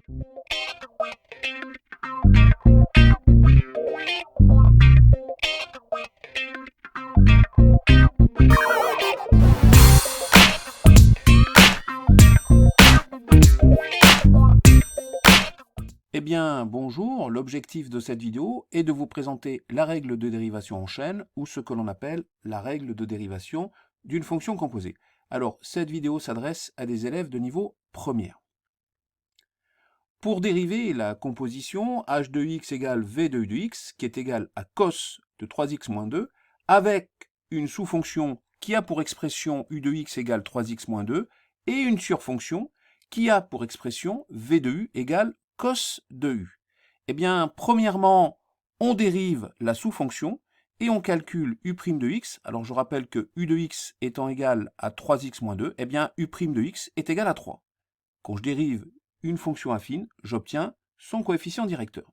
Eh bien, bonjour, l'objectif de cette vidéo est de vous présenter la règle de dérivation en chaîne, ou ce que l'on appelle la règle de dérivation d'une fonction composée. Alors, cette vidéo s'adresse à des élèves de niveau première. Pour dériver la composition h de x égale v de u de x, qui est égal à cos de 3x moins 2, avec une sous-fonction qui a pour expression u de x égale 3x moins 2, et une surfonction qui a pour expression v de u égale cos de u. Eh bien, premièrement, on dérive la sous-fonction et on calcule u' de x. Alors, je rappelle que u de x étant égal à 3x moins 2, eh bien, u' de x est égal à 3. Quand je dérive une fonction affine, j'obtiens son coefficient directeur.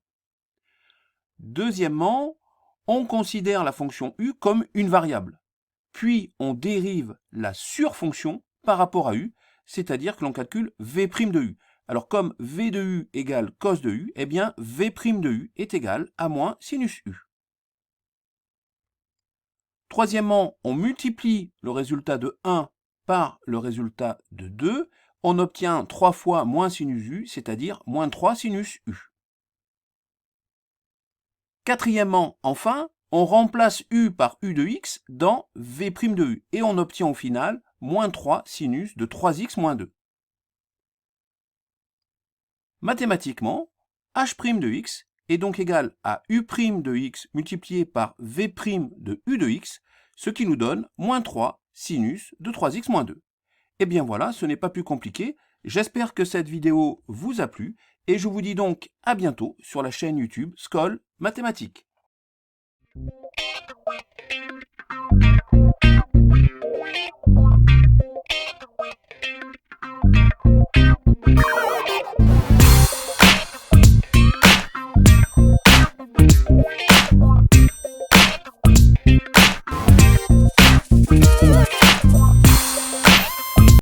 Deuxièmement, on considère la fonction u comme une variable. Puis, on dérive la surfonction par rapport à u, c'est-à-dire que l'on calcule v' de u. Alors, comme v de u égale cos de u, eh bien, v' de u est égal à moins sinus u. Troisièmement, on multiplie le résultat de 1 par le résultat de 2. On obtient 3 fois moins sinus u, c'est-à-dire moins 3 sinus u. Quatrièmement, enfin, on remplace u par u de x dans v' de u, et on obtient au final moins 3 sinus de 3x moins 2. Mathématiquement, h' de x est donc égal à u' de x multiplié par v' de u de x, ce qui nous donne moins 3 sinus de 3x moins 2. Et bien voilà, ce n'est pas plus compliqué. J'espère que cette vidéo vous a plu et je vous dis donc à bientôt sur la chaîne YouTube Skol Mathématiques.